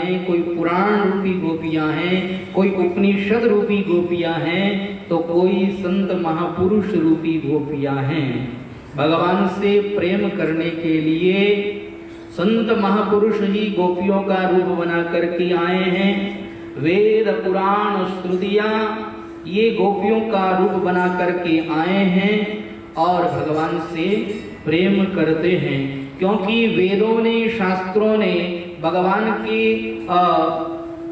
हैं, कोई पुराण रूपी गोपियां हैं, कोई उपनिषद रूपी गोपियां हैं, तो कोई संत महापुरुष रूपी गोपियां हैं। भगवान से प्रेम करने के लिए संत महापुरुष ही गोपियों का रूप बना करके आए हैं। वेद पुराण श्रुतियां ये गोपियों का रूप बना करके आए हैं और भगवान से प्रेम करते हैं, क्योंकि वेदों ने, शास्त्रों ने भगवान के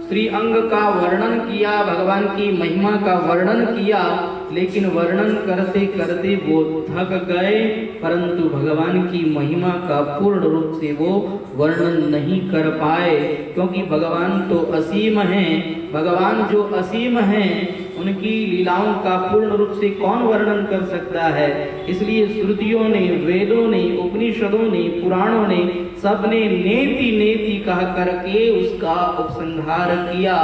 श्री अंग का वर्णन किया, भगवान की महिमा का वर्णन किया, लेकिन वर्णन करते करते वो थक गए, परंतु भगवान की महिमा का पूर्ण रूप से वो वर्णन नहीं कर पाए, क्योंकि भगवान तो असीम हैं। भगवान जो असीम हैं उनकी लीलाओं का पूर्ण रूप से कौन वर्णन कर सकता है। इसलिए श्रुतियों ने, वेदों ने, उपनिषदों ने, पुराणों ने सबने नेति नेति कह करके उसका उपसंहार किया।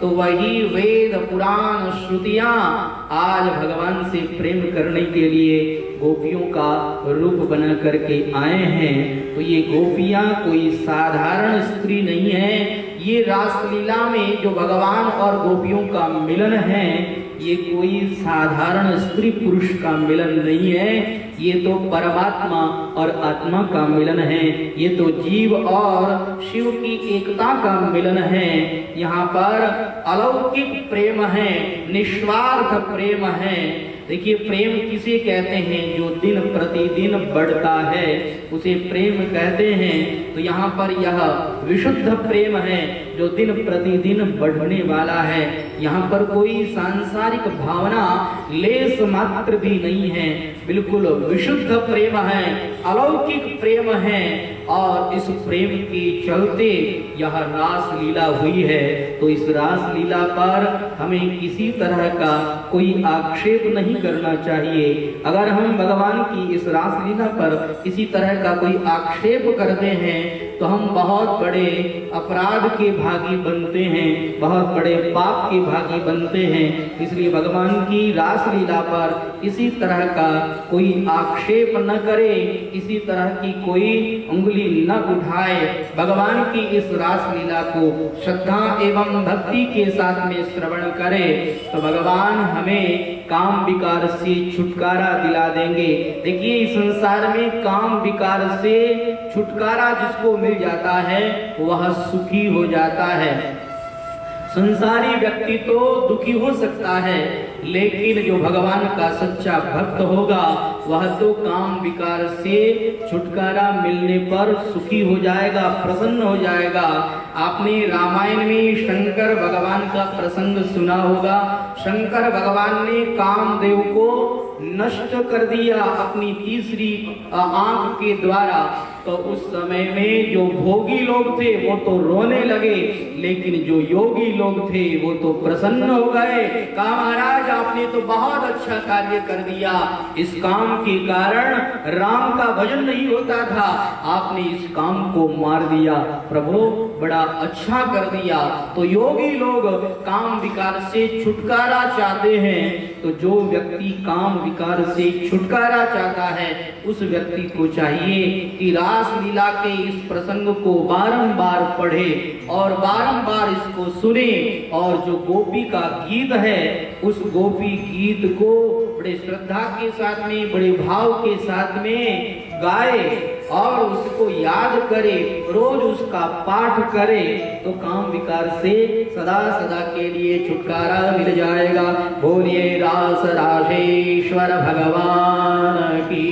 तो वही वेद पुराण श्रुतियां आज भगवान से प्रेम करने के लिए गोपियों का रूप बना करके आए हैं। तो ये गोपियां कोई साधारण स्त्री नहीं है। ये रासलीला में जो भगवान और गोपियों का मिलन है, ये कोई साधारण स्त्री पुरुष का मिलन नहीं है, ये तो परमात्मा और आत्मा का मिलन है। ये तो जीव और शिव की एकता का मिलन है। यहाँ पर अलौकिक प्रेम है, निस्वार्थ प्रेम है। देखिए, प्रेम किसे कहते हैं? जो दिन प्रतिदिन बढ़ता है उसे प्रेम कहते हैं। तो यहाँ पर यह विशुद्ध प्रेम है जो दिन प्रतिदिन बढ़ने वाला है। यहाँ पर कोई सांसारिक भावना लेस मात्र भी नहीं है, बिल्कुल विशुद्ध प्रेम है, अलौकिक प्रेम है। और इस प्रेम के चलते यह रास लीला हुई है। तो इस रास लीला पर हमें किसी तरह का कोई आक्षेप नहीं करना चाहिए। अगर हम भगवान की इस रास लीला पर किसी तरह का कोई आक्षेप करते हैं तो हम बहुत बड़े अपराध के भागी बनते हैं, बहुत बड़े पाप के भागी बनते हैं। इसलिए भगवान की रास लीला पर किसी तरह का कोई आक्षेप न करे, किसी तरह की कोई उंगली न उठाए। भगवान की इस रास लीला को श्रद्धा एवं भक्ति के साथ में श्रवण करे तो भगवान हमें काम विकार से छुटकारा दिला देंगे। देखिए, इस संसार में काम विकार से छुटकारा जिसको मिल जाता है वह सुखी हो जाता है। संसारी व्यक्ति तो दुखी हो सकता है, लेकिन जो भगवान का सच्चा भक्त होगा वह तो काम विकार से छुटकारा मिलने पर सुखी हो जाएगा, प्रसन्न हो जाएगा। आपने रामायण में शंकर भगवान का प्रसंग सुना होगा। शंकर भगवान ने कामदेव को नष्ट कर दिया अपनी तीसरी आंख के द्वारा। तो उस समय में जो भोगी लोग थे वो तो रोने लगे, लेकिन जो योगी लोग थे वो तो प्रसन्न हो गए। कहा, महाराज आपने तो बहुत अच्छा कार्य कर दिया। इस काम के कारण राम का भजन नहीं होता था, आपने इस काम को मार दिया। प्रभु बड़ा अच्छा कर दिया। तो योगी लोग काम विकार से छुटकारा चाहते हैं। तो जो व्यक्ति काम विकार से छुटकारा चाहता है उस व्यक्ति को चाहिए कि रास लीला के इस प्रसंग को बारंबार पढ़े और बारंबार इसको सुने, और जो गोपी का गीत है उस गोपी गीत को बड़े श्रद्धा के साथ में, बड़े भाव के साथ में गाए और उसको याद करे, रोज उसका पाठ करे, तो काम विकार से सदा सदा के लिए छुटकारा मिल जाएगा। बोलिए रास राशेश्वर भगवान की।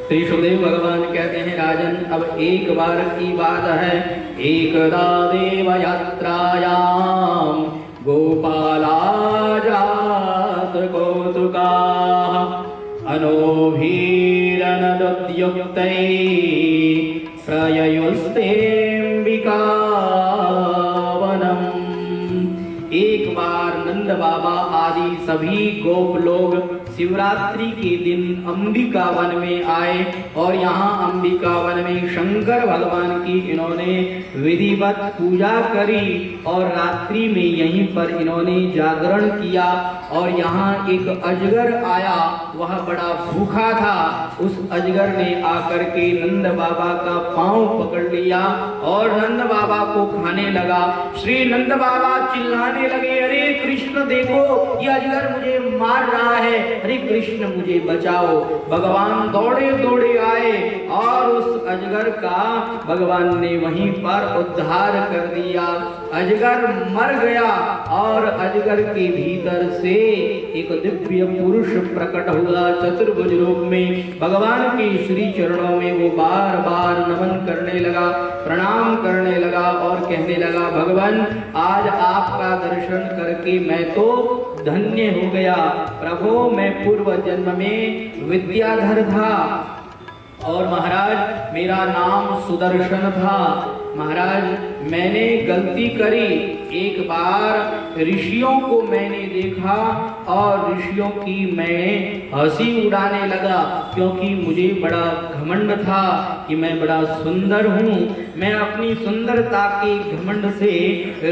श्री सुखदेव भगवान कहते हैं, राजन अब एक बार की बात है। एकदा देव यात्रायाम गोपाला जात कौतुकाः अनोभीरनदुद्युक्तैः प्रययुस्तेऽम्बिकावनम्। एक बार नंद बाबा आदि सभी गोप लोग शिवरात्रि के दिन अंबिका वन में आए और यहाँ अंबिका वन में शंकर भगवान की इन्होंने विधिवत पूजा करी और रात्रि में यहीं पर इन्होंने जागरण किया। और यहाँ एक अजगर आया, वह बड़ा भूखा था। उस अजगर ने आकर के नंद बाबा का पांव पकड़ लिया और नंद बाबा को खाने लगा। श्री नंद बाबा चिल्लाने लगे, अरे कृष्ण देखो, ये अजगर मुझे मार रहा है, अरे कृष्ण मुझे बचाओ। भगवान दौड़े दौड़े आए और उस अजगर का भगवान ने वहीं पर उद्धार कर दिया। अजगर मर गया और अजगर के भीतर से एक दिव्य पुरुष प्रकट हुआ चतुर्भुज रूप में। भगवान के श्री चरणों में वो बार बार नमन करने लगा, प्रणाम करने लगा और कहने लगा, भगवान आज आपका दर्शन करके मैं तो धन्य हो गया। प्रभु मैं पूर्व जन्म में विद्याधर था और महाराज मेरा नाम सुदर्शन था। महाराज मैंने गलती करी, एक बार ऋषियों को मैंने देखा और ऋषियों की मैं हंसी उड़ाने लगा, क्योंकि मुझे बड़ा घमंड था कि मैं बड़ा सुंदर हूँ। मैं अपनी सुंदरता के घमंड से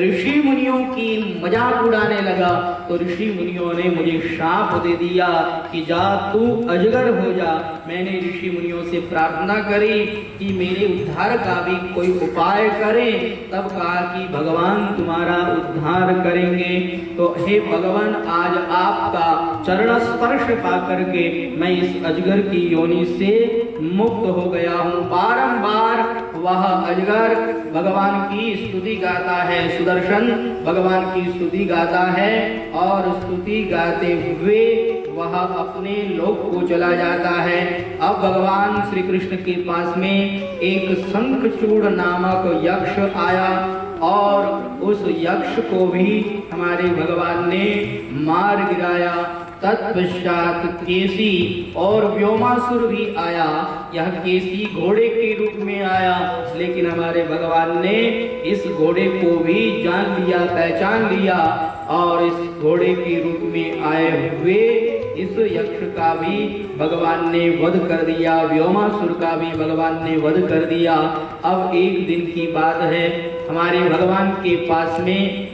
ऋषि मुनियों की मजाक उड़ाने लगा, तो ऋषि मुनियों ने मुझे शाप दे दिया कि जा तू अजगर हो जा। मैंने ऋषि मुनियों से प्रार्थना करी कि मेरे उद्धार का भी कोई उपाय करें, तब कहा कि भगवान तुम्हारा उद्धार करेंगे। तो हे भगवान आज आपका चरण स्पर्श पा करके मैं इस अजगर की योनि से मुक्त हो गया हूँ। बारंबार वह अजगर भगवान की स्तुति गाता है, सुदर्शन भगवान की स्तुति गाता है और स्तुति गाते हुए वह अपने लोक को चला जाता है। अब भगवान श्री कृष्ण के पास में एक शंखचूड़ नामक यक्ष आया और उस यक्ष को भी हमारे भगवान ने मार गिराया। तत्पश्चात केसी और व्योमासुर भी आया। यह केसी घोड़े के रूप में आया, लेकिन हमारे भगवान ने इस घोड़े को भी जान लिया, पहचान लिया और इस घोड़े के रूप में आए हुए इस यक्ष का भी भगवान ने वध कर दिया, व्योमासुर का भी भगवान ने वध कर दिया। अब एक दिन की बात है, हमारे भगवान के पास में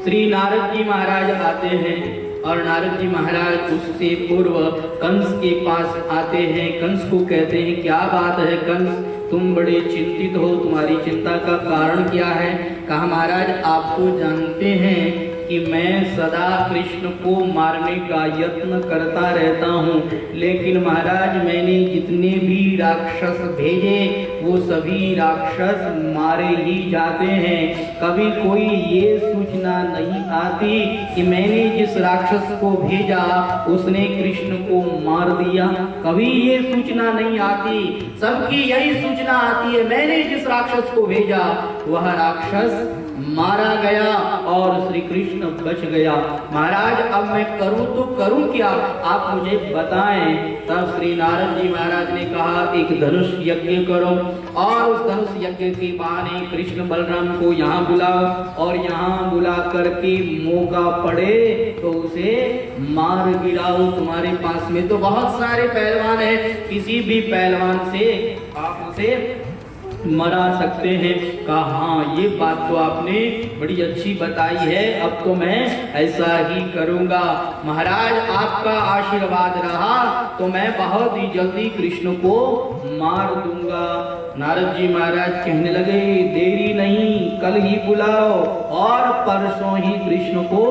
श्री नारद जी महाराज आते हैं और नारद जी महाराज उससे पूर्व कंस के पास आते हैं। कंस को कहते हैं, क्या बात है कंस, तुम बड़े चिंतित हो, तुम्हारी चिंता का कारण क्या है? कहा महाराज आप तो जानते हैं कि मैं सदा कृष्ण को मारने का यत्न करता रहता हूँ, लेकिन महाराज मैंने जितने भी राक्षस भेजे वो सभी राक्षस मारे ही जाते हैं। कभी कोई ये सूचना नहीं आती कि मैंने जिस राक्षस को भेजा उसने कृष्ण को मार दिया, कभी ये सूचना नहीं आती। सबकी यही सूचना आती है, मैंने जिस राक्षस को भेजा वह राक्षस मारा गया और श्री कृष्ण बच गया। महाराज अब मैं करूं तो करूं क्या, आप मुझे बताएं। तब श्री नारद जी महाराज ने कहा एक धनुष यज्ञ करो और उस धनुष यज्ञ के बहाने कृष्ण बलराम को यहाँ बुलाओ और यहाँ बुला करके मौका पड़े तो उसे मार गिराओ। तुम्हारे पास में तो बहुत सारे पहलवान हैं, किसी भी पहलवान से आप उसे मरा सकते हैं। कहा हाँ ये बात तो आपने बड़ी अच्छी बताई है, अब तो मैं ऐसा ही करूंगा। महाराज आपका आशीर्वाद रहा तो मैं बहुत ही जल्दी कृष्ण को मार दूंगा। नारद जी महाराज कहने लगे देरी नहीं, कल ही बुलाओ और परसों ही कृष्ण को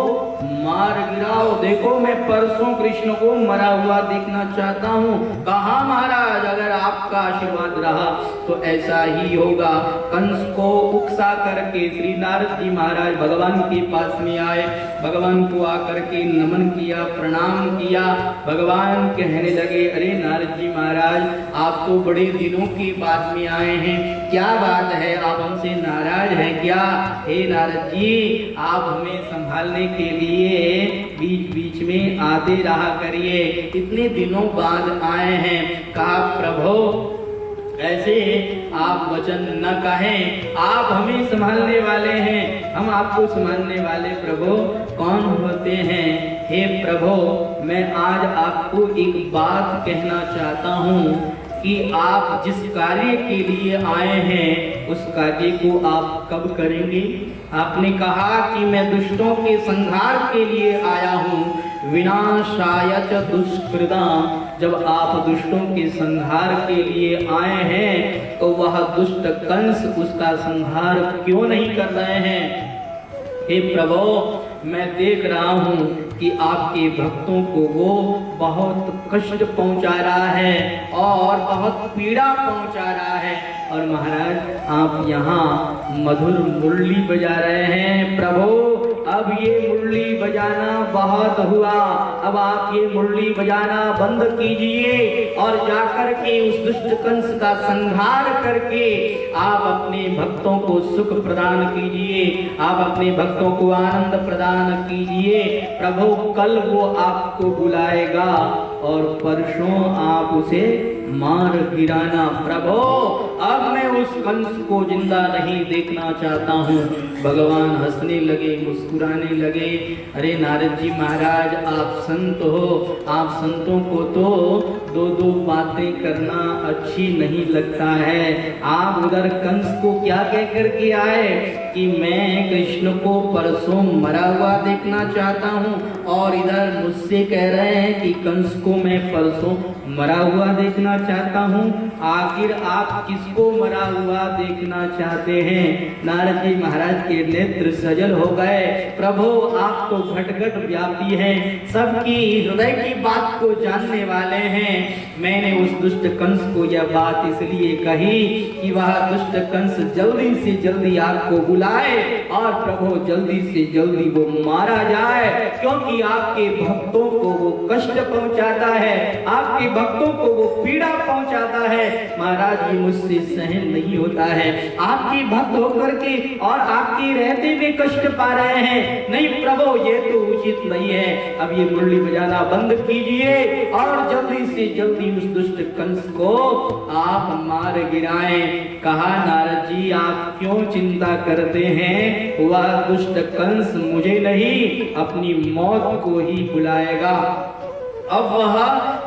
मार गिराओ। देखो मैं परसों कृष्ण को मरा हुआ देखना चाहता हूँ। कहा महाराज अगर आपका आशीर्वाद रहा तो ऐसा ही होगा। कंस को उकसा करके श्री नारद जी महाराज भगवान के पास में आए, भगवान को आकर के नमन किया, प्रणाम किया। भगवान कहने लगे अरे नारद जी महाराज आप तो बड़े दिनों के बाद में आए हैं, क्या बात है, आप हमसे नाराज हैं क्या? हे नारद जी आप हमें संभालने के लिए बीच बीच में आते रहा करिए, इतने दिनों बाद आए हैं। कहा प्रभु ऐसे आप वचन न कहें। आप हमें संभालने वाले हैं, हम आपको संभालने वाले प्रभु कौन होते हैं? हे प्रभु, मैं आज आपको एक बात कहना चाहता हूँ कि आप जिस कार्य के लिए आए हैं उस कार्य को आप कब करेंगे? आपने कहा कि मैं दुष्टों के संहार के लिए आया हूँ, विनाशाय च दुष्कृताम्। जब आप दुष्टों के संहार के लिए आए हैं तो वह दुष्ट कंस उसका संहार क्यों नहीं कर रहे हैं? हे प्रभु, मैं देख रहा हूँ कि आपके भक्तों को वो बहुत कष्ट पहुंचा रहा है और बहुत पीड़ा पहुंचा रहा है। और महाराज, आप यहाँ मधुर मुरली बजा रहे हैं। प्रभु, अब ये मुरली बजाना बहुत हुआ, अब आप ये मुरली बजाना बंद कीजिए और जाकर के उस दुष्ट कंस का संहार करके आप अपने भक्तों को सुख प्रदान कीजिए, आप अपने भक्तों को आनंद प्रदान कीजिए। प्रभु, कल वो आपको बुलाएगा और परसों आप उसे मार गिराना। प्रभु, अब मैं उस कंस को जिंदा नहीं देखना चाहता हूँ। भगवान हंसने लगे, मुस्कुराने लगे। अरे नारद जी महाराज, आप संत हो, आप संतों को तो दो दो बातें करना अच्छी नहीं लगता है। आप उधर कंस को क्या कह करके आए कि मैं कृष्ण को परसों मरा हुआ देखना चाहता हूँ, और इधर मुझसे कह रहे हैं कि कंस को मैं परसों मरा हुआ देखना चाहता हूँ। आखिर आप किसको मरा हुआ देखना चाहते हैं? नारद जी महाराज के नेत्र सजल हो गए। प्रभु, आप तो घट-घट व्यापी हैं, सबकी हृदय की बात को जानने वाले हैं। मैंने उस दुष्ट कंस को यह बात इसलिए कही कि वह दुष्ट कंस जल्दी से जल्दी आपको बुलाए और प्रभु जल्दी से जल्दी वो मारा जाए, क्योंकि आपके भक्तों को वो कष्ट पहुंचाता है, आपके भक्तों को वो पीड़ा पहुंचाता है। महाराज जी, मुझसे सहन नहीं होता है। आपके भक्त होकर के और आपके रहते में कष्ट पा रहे हैं। नहीं प्रभु, ये तो उचित नहीं है। अब ये मुरली बजाना बंद कीजिए और जल्दी से जल्दी उस दुष्ट कंस को आप मार गिराएं। कहा, नारद जी, आप क्यों चिंता करते हैं? वह दुष्ट कंस मुझे नहीं, अपनी मौत को ही बुलाएगा। अब वह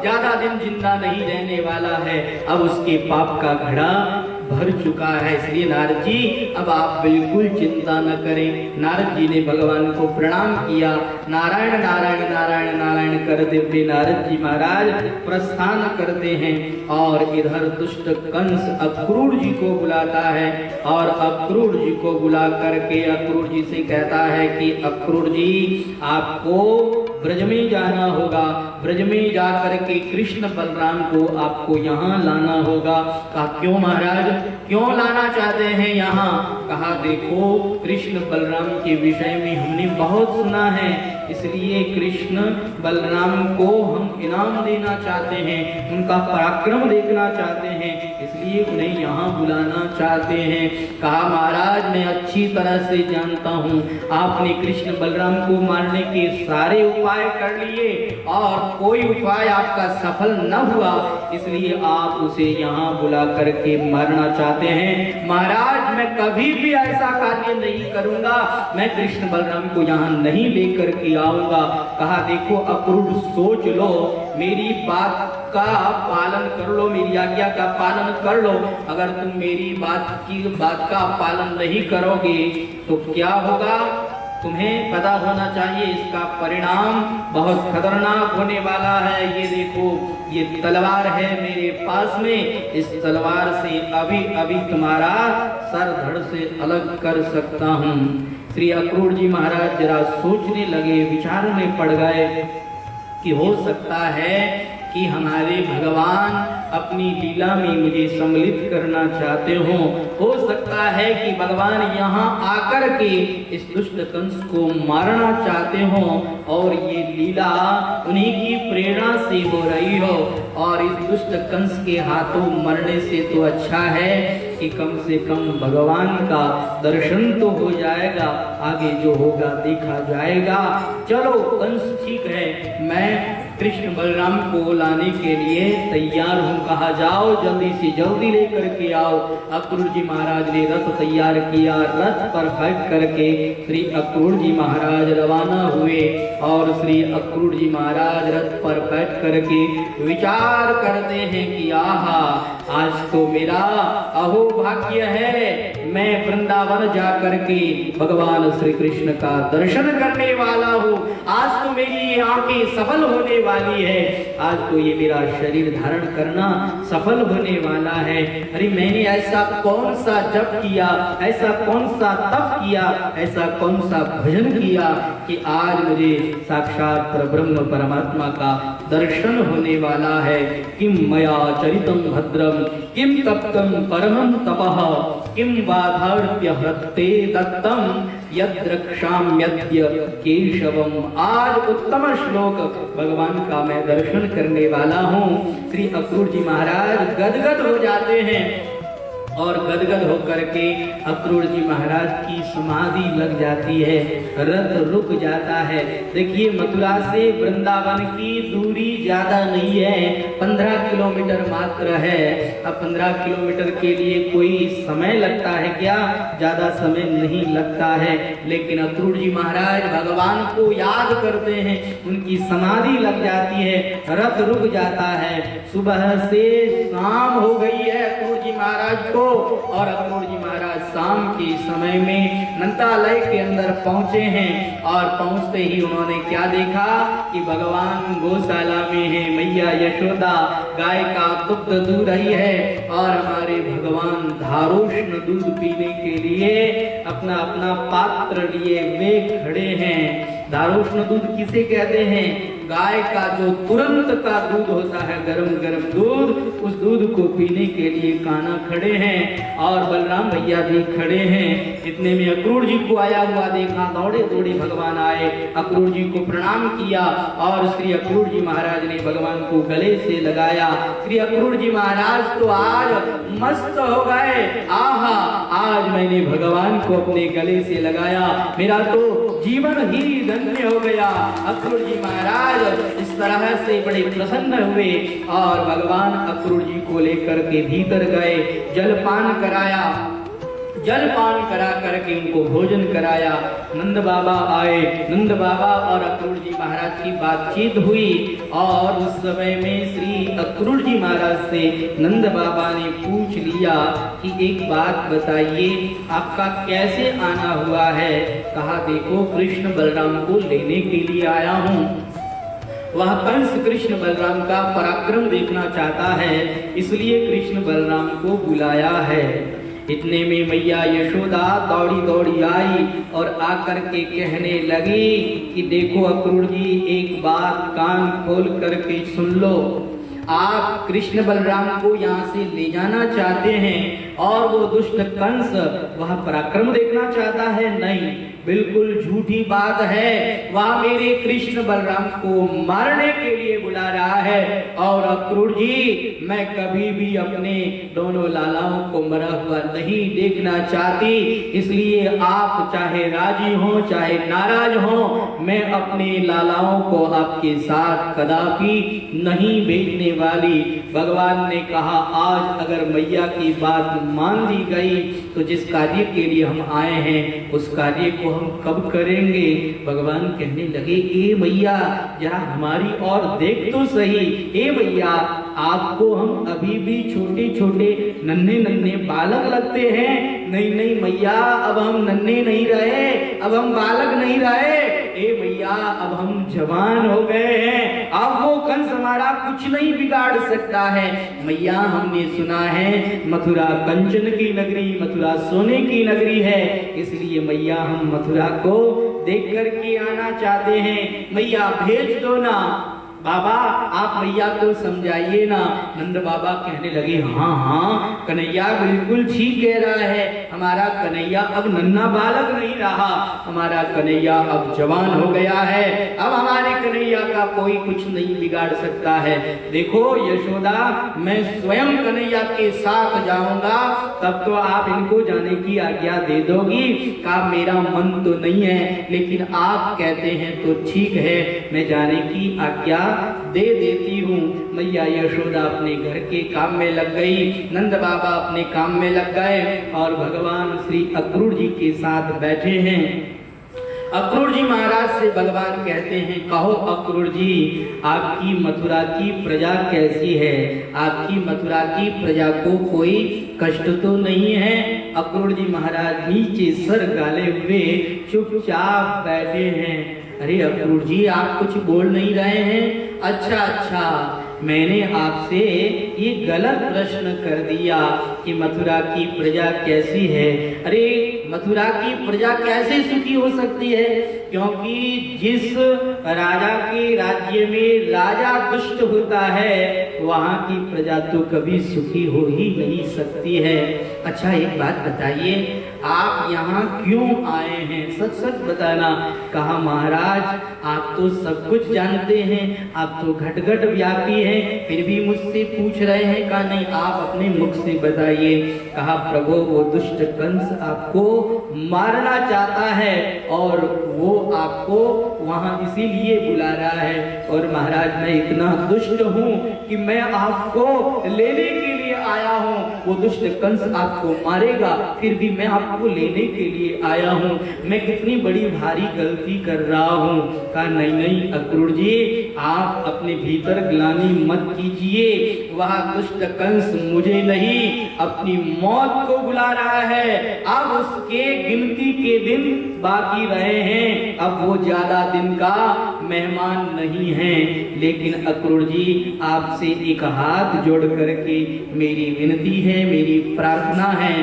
ज्यादा दिन जिंदा नहीं रहने वाला है, अब उसके पाप का घड़ा भर चुका है। इसलिए नारद जी, अब आप बिल्कुल चिंता न करें। नारद जी ने भगवान को प्रणाम किया। नारायण नारायण नारायण नारायण करते हुए नारद जी महाराज प्रस्थान करते हैं और इधर दुष्ट कंस अक्रूर जी को बुलाता है और अक्रूर जी को बुला करके अक्रूर जी से कहता है कि अक्रूर जी, आपको ब्रज में जाना होगा, ब्रज में जाकर के कृष्ण बलराम को आपको यहाँ लाना होगा। कहा, क्यों महाराज, क्यों लाना चाहते हैं यहाँ? कहा, देखो, कृष्ण बलराम के विषय में हमने बहुत सुना है, इसलिए कृष्ण बलराम को हम इनाम देना चाहते हैं, उनका पराक्रम देखना चाहते हैं, इसलिए उन्हें यहाँ बुलाना चाहते हैं। कहा, महाराज, मैं अच्छी तरह से जानता हूँ, आपने कृष्ण बलराम को मारने के सारे उपाय कर लिए और कोई उपाय आपका सफल न हुआ, इसलिए आप उसे यहाँ बुला करके मारना चाहते हैं। महाराज, मैं कभी भी ऐसा कार्य नहीं करूंगा, मैं कृष्ण बलराम को यहाँ नहीं लेकर के आऊंगा। कहा, देखो अक्रूर, सोच लो, मेरी बात का पालन कर लो, मेरी आज्ञा का पालन कर लो। अगर तुम मेरी बात का पालन नहीं करोगे तो क्या होगा? तुम्हें पता होना चाहिए, इसका परिणाम बहुत खतरनाक होने वाला है। ये देखो, ये तलवार है मेरे पास में, इस तलवार से अभी अभी तुम्हारा सर धड़ से अलग कर सकता हूँ। श्री अक्रूर जी महाराज जरा सोचने लगे, विचार में पड़ गए कि हो सकता है कि हमारे भगवान अपनी लीला में मुझे सम्मिलित करना चाहते हो सकता है कि भगवान यहाँ आकर के इस दुष्ट कंस को मारना चाहते हो और ये लीला उन्हीं की प्रेरणा से हो रही हो, और इस दुष्ट कंस के हाथों मरने से तो अच्छा है कि कम से कम भगवान का दर्शन तो हो जाएगा, आगे जो होगा देखा जाएगा। चलो कंस ठीक है, मैं कृष्ण बलराम को लाने के लिए तैयार हूँ। कहा जाओ जल्दी से जल्दी लेकर के आओ। अक्रूर जी महाराज ने रथ तैयार किया। रथ पर बैठ करके श्री अक्रूर जी महाराज रवाना हुए और श्री अक्रूर जी महाराज रथ पर बैठ करके विचार करते हैं कि आहा, आज तो मेरा अहो भाग्य है, मैं वृंदावन जा करके भगवान श्री कृष्ण का दर्शन करने वाला हूँ। आज तो मेरी ये आंखें सफल होने वाली है, आज तो ये मेरा शरीर धारण करना सफल होने वाला है। अरे मैंने ऐसा कौन सा जप किया, ऐसा कौन सा तप किया, ऐसा कौन सा भजन किया कि आज मुझे साक्षात परब्रह्म परमात्मा का दर्शन होने वाला है। किम मया चरितम भद्रम किम तप्तम परमं तपः किम बाधार्त्य हृत्ते दत्तम यद्रक्षाम्यद्य केशवम। आज उत्तम श्लोक भगवान का मैं दर्शन करने वाला हूँ। श्री अक्रूर जी महाराज गदगद हो जाते हैं और गदगद होकर के अक्रूर जी महाराज की समाधि लग जाती है, रथ रुक जाता है। देखिए मथुरा से वृंदावन की दूरी ज्यादा नहीं है, 15 किलोमीटर मात्र है। अब 15 किलोमीटर के लिए कोई समय लगता है क्या? ज्यादा समय नहीं लगता है। लेकिन अक्रूर जी महाराज भगवान को याद करते हैं, उनकी समाधि लग जाती है, रथ रुक जाता है। सुबह से शाम हो गई है अक्रूर जी महाराज को, और अक्रूर जी महाराज शाम के समय में नंदालय के अंदर पहुंचे हैं। और पहुंचते ही उन्होंने क्या देखा कि भगवान गौशाला में है, मैया यशोदा गाय का दुग्ध दूध रही है और हमारे भगवान धारोष्ण दूध पीने के लिए अपना अपना पात्र लिए वे खड़े हैं। धारोष्ण दूध किसे कहते हैं? गाय का जो तुरंत का दूध होता है, गरम गरम दूध, उस दूध को पीने के लिए कान्हा खड़े हैं और बलराम भैया भी खड़े हैं। इतने में अक्रूर जी को आया हुआ देखा, दौड़े दौड़े भगवान आए, अक्रूर जी को प्रणाम किया और श्री अक्रूर जी महाराज ने भगवान को गले से लगाया। श्री अक्रूर जी महाराज तो आज मस्त हो गए, आहा, आज मैंने भगवान को अपने गले से लगाया, मेरा तो जीवन ही धन्य हो गया। अक्रूर जी महाराज इस तरह से बड़े प्रसन्न हुए और भगवान अक्रूर जी को लेकर के भीतर गए, जलपान कराया, जलपान करा करके उनको भोजन कराया। नंद बाबा आए, नंद बाबा और अक्रूर जी महाराज की बातचीत हुई और उस समय में श्री अक्रूर जी महाराज से नंद बाबा ने पूछ लिया कि एक बात बताइए, आपका कैसे आना हुआ है? कहा देखो कृष्ण बलराम को लेने के लिए आया हूँ। वह कंस कृष्ण बलराम का पराक्रम देखना चाहता है, इसलिए कृष्ण बलराम को बुलाया है। इतने में मैया यशोदा दौड़ी दौड़ी आई और आकर के कहने लगी कि देखो अक्रूर जी, एक बात कान खोल करके सुन लो, आप कृष्ण बलराम को यहाँ से ले जाना चाहते हैं और वो दुष्ट कंस वह पराक्रम देखना चाहता है? नहीं, बिल्कुल झूठी बात है। वह मेरे कृष्ण बलराम को मारने के लिए बुला रहा है और अक्रूर जी, मैं कभी भी अपने दोनों लालाओं को मरा हुआ नहीं देखना चाहती, इसलिए आप चाहे राजी हो चाहे नाराज हो, मैं अपने लालाओं को आपके साथ कदापि नहीं भेजने वाली। भगवान ने कहा आज अगर मैया की बात मान ली गई तो जिस कार्य के लिए हम आए हैं उस कार्य को हम कब करेंगे? भगवान कहने लगे, ए मैया जरा हमारी और देख तो सही। ए मैया, आपको हम अभी भी छोटे छोटे नन्हे नन्हे बालक लगते हैं। नहीं नहीं मैया, अब हम नन्हे नहीं रहे, अब हम बालक नहीं रहे। ए मैया, अब हम जवान हो गए हैं, अब वो कंस हमारा कुछ नहीं बिगाड़ सकता है। मैया, हमने सुना है मथुरा कंचन की नगरी, मथुरा सोने की नगरी है, इसलिए मैया हम मथुरा को देख कर के आना चाहते हैं। मैया भेज दो ना। बाबा आप मैया को समझाइए ना। नंद बाबा कहने लगे, हाँ हाँ कन्हैया बिल्कुल ठीक कह रहा है, हमारा कन्हैया अब नन्हा बालक नहीं रहा, हमारा कन्हैया अब जवान हो गया है, अब हमारे कन्हैया का कोई कुछ नहीं बिगाड़ सकता है। देखो यशोदा, मैं स्वयं कन्हैया के साथ जाऊंगा, तब तो आप इनको जाने की आज्ञा दे दोगी। का मेरा मन तो नहीं है, लेकिन आप कहते हैं तो ठीक है, मैं जाने की आज्ञा दे देती हूँ। मैया यशोदा अपने घर के काम में लग गई, नंद बाबा अपने काम में लग गए और भगवान श्री अक्रूर जी के साथ बैठे हैं। अक्रूर जी महाराज से भगवान कहते हैं, कहो अक्रूर जी, आपकी मथुरा की प्रजा कैसी है? आपकी मथुरा की प्रजा को कोई कष्ट तो नहीं है? अक्रूर जी महाराज नीचे सर गाले हुए चुपचाप बैठे हैं। अरे अक्रूर जी, आप कुछ बोल नहीं रहे हैं? अच्छा, मैंने आपसे ये गलत प्रश्न कर दिया कि मथुरा की प्रजा कैसी है। अरे मथुरा की प्रजा कैसे सुखी हो सकती है? क्योंकि जिस राजा के राज्य में राजा दुष्ट होता है, वहाँ की प्रजा तो कभी सुखी हो ही नहीं सकती है। अच्छा एक बात बताइए, आप यहाँ क्यों आए हैं? सच सच बताना। कहा महाराज, आप तो सब कुछ जानते हैं, आप तो घट घट व्यापी हैं, फिर भी मुझसे पूछ रहे हैं। कहा नहीं, आप अपने मुख से बताइए। कहा प्रभु, वो दुष्ट कंस आपको मारना चाहता है और वो आपको वहां इसीलिए बुला रहा है। और महाराज, मैं इतना दुष्ट हूँ कि मैं आपको लेने के लिए आया हूँ। वो दुष्ट कंस आपको मारेगा, फिर भी मैं आपको लेने के लिए आया हूँ। मैं कितनी बड़ी भारी गलती कर रहा हूँ। कहा नहीं अक्रूर जी, आप अपने भीतर ग्लानि मत कीजिए। वह दुष्ट कंस मुझे नहीं, अपनी मौत को बुला रहा है। अब उसके गिनती के दिन बाकी रहे हैं, अब वो ज्यादा दिन का मेहमान नहीं है। लेकिन अक्रूर जी, आपसे एक हाथ जोड़ करके मेरी विनती है, मेरी प्रार्थना है,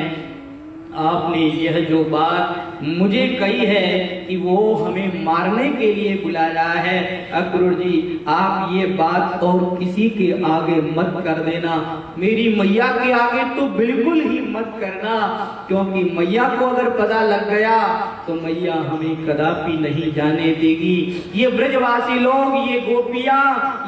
आपने यह जो बात मुझे कही है कि वो हमें मारने के लिए बुला रहा है, अक्रूर जी आप ये बात और किसी के आगे मत कर देना। मेरी मैया के आगे तो बिल्कुल ही मत करना, क्योंकि मैया को अगर पता लग गया तो मैया हमें कदापि नहीं जाने देगी। ये ब्रजवासी लोग, ये गोपियां,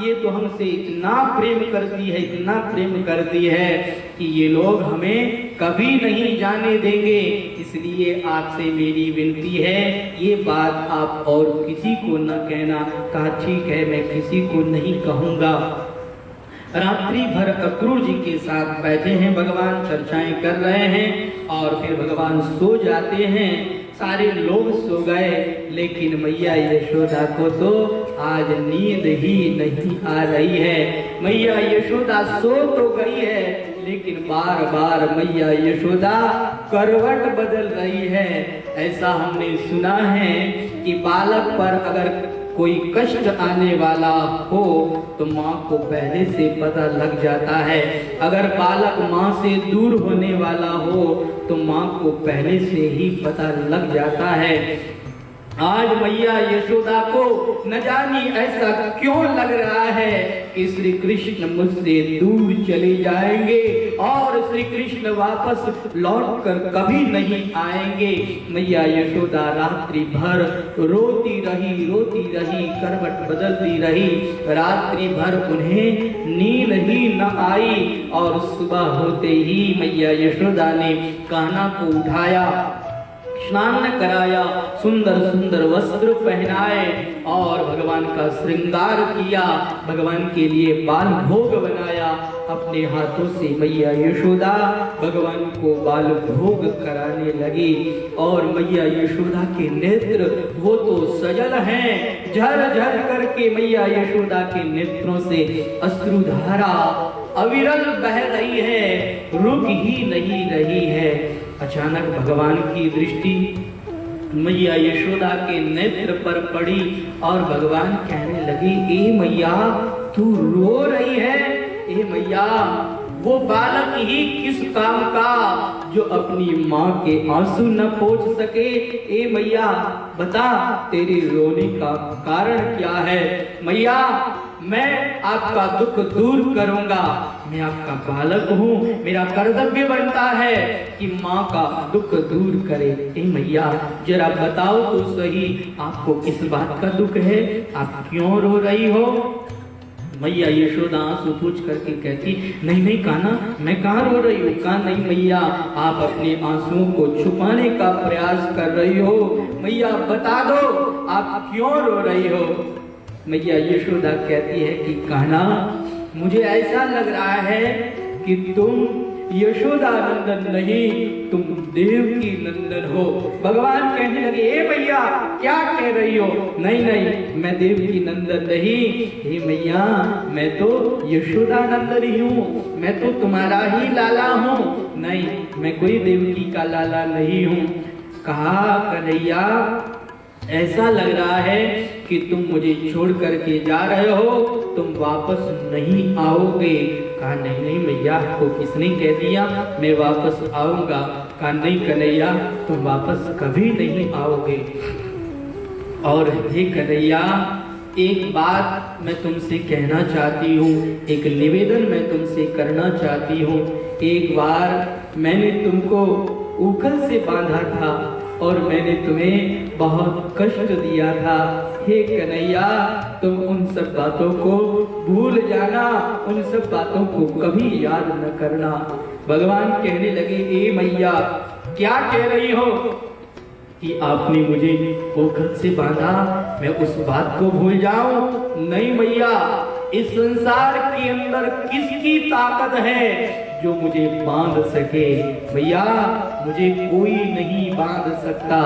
ये तो हमसे इतना प्रेम करती है, इतना प्रेम करती है कि ये लोग हमें कभी नहीं जाने देंगे। इसलिए आपसे मेरी विनती है, ये बात आप और किसी को न कहना। कहा ठीक है, मैं किसी को नहीं कहूंगा। रात्रि भर अक्रूर जी के साथ बैठे हैं भगवान, चर्चाएं कर रहे हैं और फिर भगवान सो जाते हैं। सारे लोग सो गए, लेकिन मैया यशोदा को तो आज नींद ही नहीं आ रही है। मैया यशोदा सो तो गई है, लेकिन बार बार मैया यशोदा करवट बदल रही है। ऐसा हमने सुना है कि बालक पर अगर कोई कष्ट आने वाला हो तो माँ को पहले से पता लग जाता है। अगर बालक माँ से दूर होने वाला हो तो माँ को पहले से ही पता लग जाता है। आज मैया यशोदा को न जानी ऐसा क्यों लग रहा है कि श्री कृष्ण मुझसे दूर चले जाएंगे और श्री कृष्ण वापस लौटकर कभी नहीं आएंगे। मैया यशोदा रात्रि भर रोती रही, करवट बदलती रही। रात्रि भर उन्हें नींद ही न आई और सुबह होते ही मैया यशोदा ने कान्हा को उठाया, स्नान कराया, सुंदर सुंदर वस्त्र पहनाए और भगवान का श्रृंगार किया, भगवान के लिए बाल भोग बनाया। अपने हाथों से मैया यशोदा भगवान को बाल भोग कराने लगी और मैया यशोदा के नेत्र वो तो सजल हैं, झर झर करके मैया यशोदा के नेत्रों से अश्रुधारा अविरल बह रही है, रुक ही नहीं रही है। अचानक भगवान की दृष्टि मैया यशोदा के नेत्र पर पड़ी और भगवान कहने लगी, ए मैया तू रो रही है? ए मैया, वो बालक ही किस काम का जो अपनी माँ के आंसू न पोंछ सके? ए मैया बता, तेरे रोने का कारण क्या है? मैया मैं आपका दुख दूर करूंगा, मैं आपका बालक हूँ, मेरा कर्तव्य बनता है कि माँ का दुख दूर करे। ए मैया जरा बताओ तो सही, आपको किस बात का दुख है? आप क्यों रो रही हो? मैया यशोदा आंसू पूछ करके कहती, नहीं कान्हा, मैं कहाँ रो रही हूँ। कहा नहीं मैया, आप अपने आंसुओं को छुपाने का प्रयास कर रही हो। मैया बता दो आप क्यों रो रही हो? मैया यशोदा कहती है कि कान्हा, मुझे ऐसा लग रहा है कि तुम यशोदा नंदन नहीं, तुम देवकी नंदन हो। भगवान कहने लगे, ए मैया क्या कह रही हो? नहीं नहीं, मैं देवकी नंदन नहीं, हे मैया मैं तो यशोदा नंदन ही हूँ, मैं तो तुम्हारा ही लाला हूँ। नहीं, मैं कोई देवकी का लाला नहीं हूँ। कहा, कन्हैया ऐसा लग रहा है कि तुम मुझे छोड़ करके जा रहे हो, तुम वापस नहीं आओगे। कहा, नहीं नहीं मैया, आपको किसने कह दिया मैं वापस आऊंगा? कहा, नहीं कन्हैया, तुम वापस कभी नहीं आओगे। और हे कन्हैया, एक बात मैं तुमसे कहना चाहती हूँ, एक निवेदन मैं तुमसे करना चाहती हूँ। एक बार मैंने तुमको ऊखल से बांधा था और मैंने तुम्हें बहुत कष्ट दिया था। हे कन्हैया, तुम उन सब बातों को भूल जाना, उन सब बातों को कभी याद न करना। भगवान कहने लगे, ए मैया क्या कह रही हो कि आपने मुझे ऊखल से बांधा, मैं उस बात को भूल जाऊं? नहीं मैया, इस संसार के अंदर किसकी ताकत है जो मुझे बांध सके? भैया, मुझे कोई नहीं बांध सकता,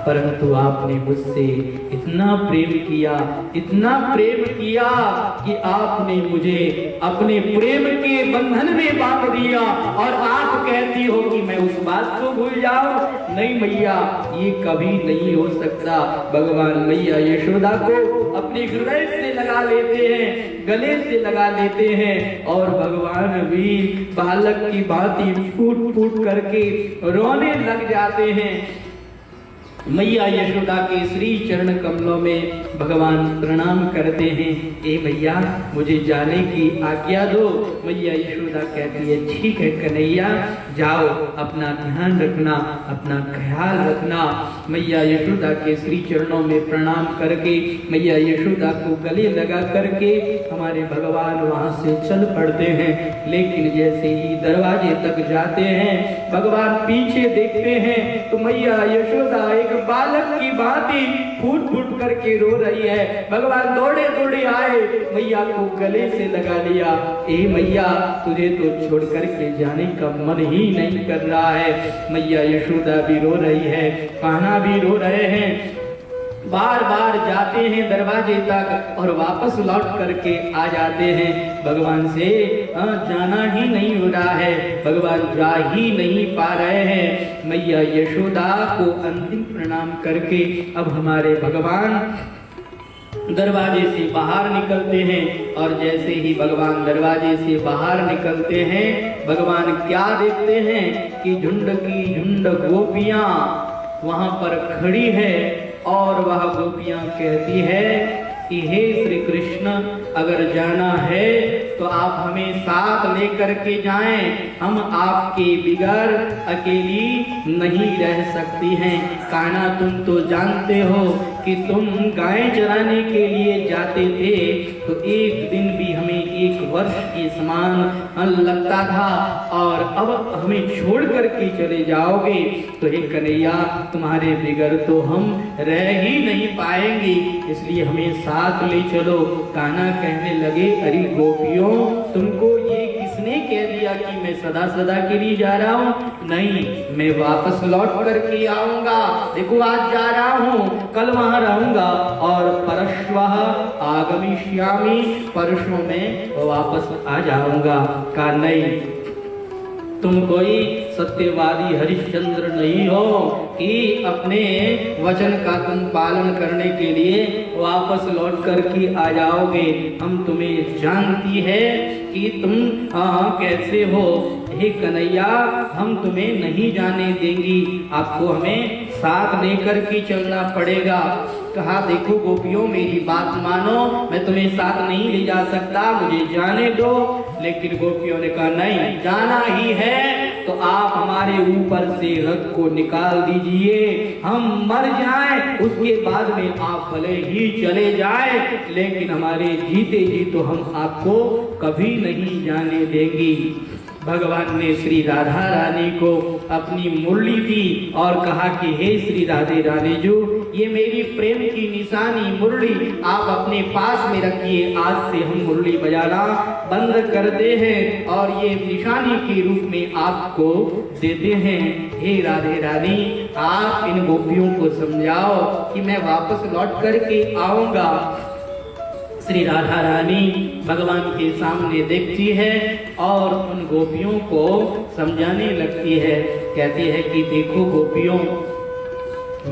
परंतु आपने मुझसे इतना प्रेम किया, इतना प्रेम किया कि आपने मुझे अपने प्रेम के बंधन में बांध दिया और आप कहती हो कि मैं उस बात को भूल जाऊं? नहीं मैया, ये कभी नहीं हो सकता। भगवान मैया यशोदा को अपने हृदय से लगा लेते हैं, गले से लगा लेते हैं और भगवान भी बालक की भांति फूट फूट करके रोने लग जाते हैं। मैया यशोदा के श्री चरण कमलों में भगवान प्रणाम करते हैं, ए मैया मुझे जाने की आज्ञा दो। मैया यशोदा कहती है, ठीक है कन्हैया, जाओ, अपना ध्यान रखना, अपना ख्याल रखना। मैया यशोदा के श्री चरणों में प्रणाम करके मैया यशोदा को गले लगा करके हमारे भगवान वहां से चल पड़ते हैं। लेकिन जैसे ही दरवाजे तक जाते हैं, भगवान पीछे देखते हैं तो मैया यशोदा एक बालक की भांति फूट फूट करके रो रही है। भगवान दौड़े दौड़े आए, मैया को गले से लगा लिया, ए मैया तुझे तो छोड़ करके जाने का मन ही नहीं कर रहा है। मैया यशोदा भी रो रही है, कान्हा भी रो रहे हैं। बार बार जाते हैं दरवाजे तक और वापस लौट करके आ जाते हैं। भगवान से जाना ही नहीं हो रहा है, भगवान जा ही नहीं पा रहे हैं। मैया यशोदा को अंतिम प्रणाम करके अब हमारे भगवान दरवाजे से बाहर निकलते हैं। और जैसे ही भगवान दरवाजे से बाहर निकलते हैं, भगवान क्या देखते हैं कि झुंड की झुंड गोपियां वहां पर खड़ी है और वह गोपियां कहती है कि हे श्री कृष्ण, अगर जाना है तो आप हमें साथ लेकर के जाएं, हम आपके बिगर अकेली नहीं रह सकती हैं। कान्हा, तुम तो जानते हो कि तुम गाय चराने के लिए जाते थे तो एक दिन भी हमें 1 वर्ष के समान लगता था और अब हमें छोड़ करके चले जाओगे तो हे कन्हैया, तुम्हारे बिगर तो हम रह ही नहीं पाएंगे, इसलिए हमें साथ ले चलो। कान्हा कहने लगे, अरे गोपियों, तुमको ये किसने कह दिया कि मैं सदा सदा के लिए जा रहा हूँ? नहीं, मैं वापस लौट करके आऊंगा। देखो आज जा रहा हूँ, कल वहां रहूंगा और परश्वः आगमिष्यामि, परसों में वापस आ जाऊंगा। कहा नहीं, तुम कोई सत्यवादी हरिश्चंद्र नहीं हो कि अपने वचन का तुम पालन करने के लिए वापस लौट कर के आ जाओगे। हम तुम्हें जानती है कि तुम कैसे हो। हे कन्हैया, हम तुम्हें नहीं जाने देंगी, आपको हमें साथ लेकर के चलना पड़ेगा। कहा, देखो गोपियों, मेरी बात मानो, मैं तुम्हें साथ नहीं ले जा सकता, मुझे जाने दो। लेकिन गोपियों ने कहा, नहीं, जाना ही है तो आप हमारे ऊपर से रथ को निकाल दीजिए, हम मर जाएं, उसके बाद में आप भले ही चले जाएं, लेकिन हमारे जीते जी तो हम आपको कभी नहीं जाने देंगी। भगवान ने श्री राधा रानी को अपनी मुरली दी और कहा कि हे श्री राधे रानी जो, ये मेरी प्रेम की निशानी मुरली आप अपने पास में रखिए, आज से हम मुरली बजाना बंद करते हैं और ये निशानी के रूप में आपको देते हैं। हे राधे रानी, आप इन गोपियों को समझाओ कि मैं वापस लौट करके आऊंगा। श्री राधा रानी भगवान के सामने देखती है और उन गोपियों को समझाने लगती है। कहती है कि देखो गोपियों,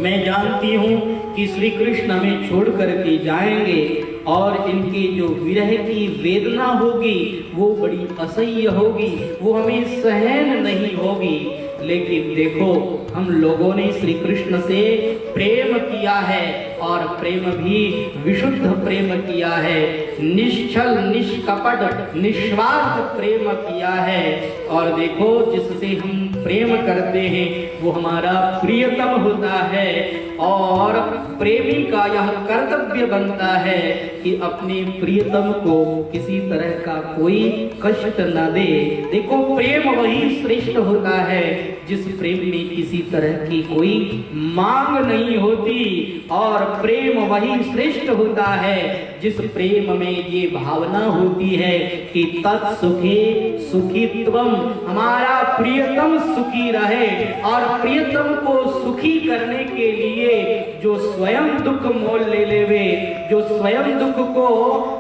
मैं जानती हूँ कि श्री कृष्ण हमें छोड़ करके जाएंगे और इनके जो विरह की वेदना होगी वो बड़ी असह्य होगी, वो हमें सहन नहीं होगी। लेकिन देखो, हम लोगों ने श्री कृष्ण से प्रेम किया है और प्रेम भी विशुद्ध प्रेम किया है, निश्चल निष्कपट निस्वार्थ प्रेम किया है। और देखो, जिससे हम प्रेम करते हैं वो हमारा प्रियतम होता है और प्रेमी का यह कर्तव्य बनता है कि अपने प्रियतम को किसी तरह का कोई कष्ट न दे। देखो, प्रेम वही श्रेष्ठ होता है जिस प्रेम में किसी तरह की कोई मांग नहीं होती, और प्रेम वही श्रेष्ठ होता है जिस प्रेम में ये भावना होती है कि तत्सुखे सुखी त्वम, हमारा प्रियतम सुखी रहे। और प्रियतम को सुखी करने के लिए जो स्वयं दुख मोल ले लेवे, जो स्वयं दुख को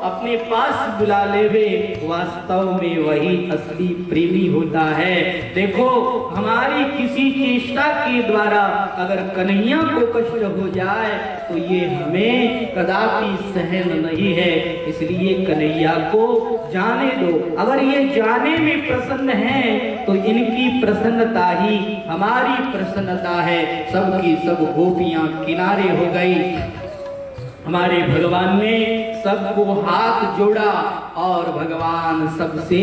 अपने पास बुला लेवे, वास्तव में वही असली प्रेमी होता है। देखो, हमारी किसी चेष्टा के द्वारा अगर कन्हैया को कष्ट हो जाए तो ये हमें कदापि सहन नहीं है, इसलिए कन्हैया को जाने दो। अगर ये जाने में प्रसन्न हैं तो इनकी प्रसन्नता ही हमारी प्रसन्नता है। सबकी सब गोपियां किनारे हो गई। हमारे भगवान ने सबको हाथ जोड़ा और भगवान सबसे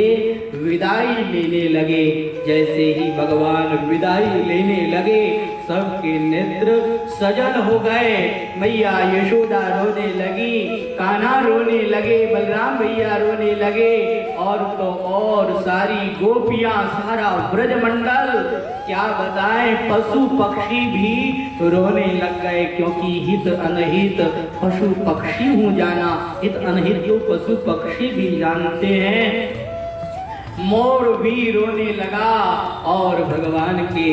विदाई लेने लगे। जैसे ही भगवान विदाई लेने लगे, सबके नेत्र सजल हो गए। मैया यशोदा रोने लगी, कान्हा रोने लगे, बलराम भैया रोने लगे, और तो और सारी गोपियां, सारा ब्रजमंडल, क्या बताएं, पशु पक्षी भी रोने लग गए। क्योंकि हित अनहित पशु पक्षी हूँ जाना, हित अनहित तो पशु पक्षी भी जानते हैं। मोर भी रोने लगा और भगवान के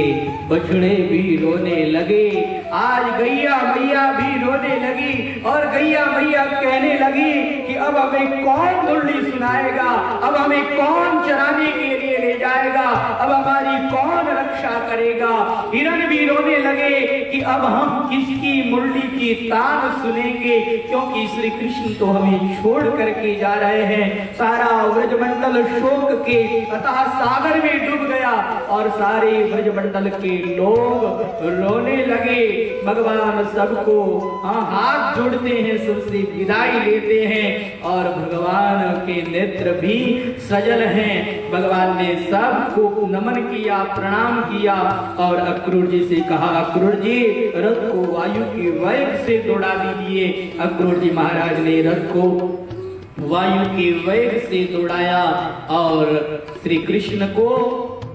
बछड़े भी रोने लगे। आज गैया मैया भी रोने लगी और गैया मैया कहने लगी कि अब हमें कौन मुरली सुनाएगा, अब हमें कौन चराने के लिए ले जाएगा, अब हमारी कौन रक्षा करेगा। हिरण भी रोने लगे कि अब हम किसकी मुरली की तान सुनेंगे, क्योंकि श्री कृष्ण तो हमें छोड़ करके जा रहे हैं। सारा ब्रजमंडल शोक के अतः सागर में डूब गया और सारे ब्रजमंडल के लोग रोने लगे। भगवान सबको हाथ जोड़ते हैं, सबसे विदाई लेते हैं और भगवान के नेत्र भी सजल हैं। भगवान ने सबको नमन किया, प्रणाम किया और अक्रूर जी से कहा, अक्रूर जी रथ को वायु के वेग से दौड़ा दीजिए। अक्रूर जी महाराज ने रथ को वायु के वेग से दौड़ाया और श्री कृष्ण को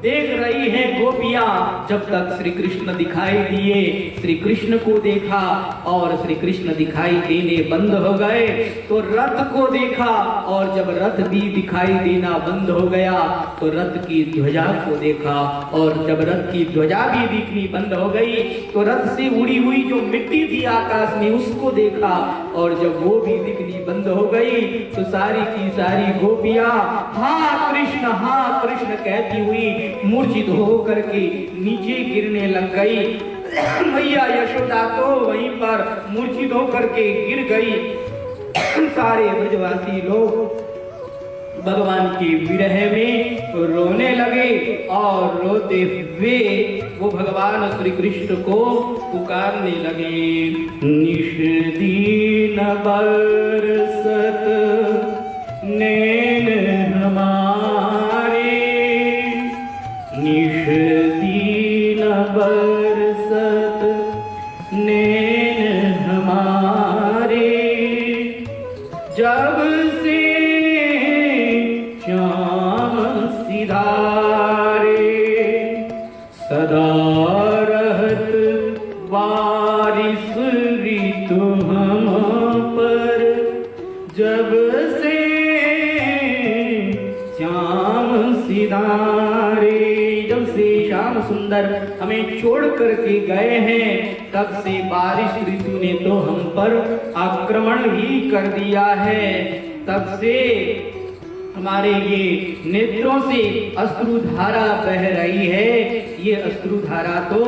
देख रही है गोपियां। जब तक श्री कृष्ण दिखाई दिए, श्री कृष्ण को देखा और श्री कृष्ण दिखाई देने बंद हो गए तो रथ को देखा, और जब रथ भी दिखाई देना बंद हो गया तो रथ की ध्वजा को देखा, और जब रथ की ध्वजा भी दिखनी बंद हो गई तो रथ से उड़ी हुई जो मिट्टी थी आकाश में उसको देखा, और जब वो भी दिखनी बंद हो गई तो सारी की सारी गोपियां हाँ कृष्ण कहती हुई मूर्छित हो करके नीचे गिरने लग गई। मैया यशोदा तो वहीं पर मूर्छित होकर के गिर गई। सारे ब्रजवासी लोग भगवान के विरह में रोने लगे और रोते हुए वो भगवान श्री कृष्ण को पुकारने लगे। निषदीन बरसत नैन हमारे, निषदीन बरसत नैन हमारे, जब से श्याम सिधारे बारहत बारिश ऋतु हम पर, जब से श्याम सिधारे, जब से श्याम सुंदर हमें छोड़ करके गए हैं, तब से बारिश ऋतु ने तो हम पर आक्रमण ही कर दिया है। तब से हमारे ये नेत्रों से अश्रुधारा बह रही है, ये अश्रुधारा तो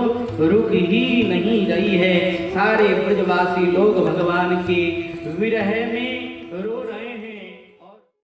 रुक ही नहीं रही है। सारे ब्रजवासी लोग भगवान के विरह में रो रहे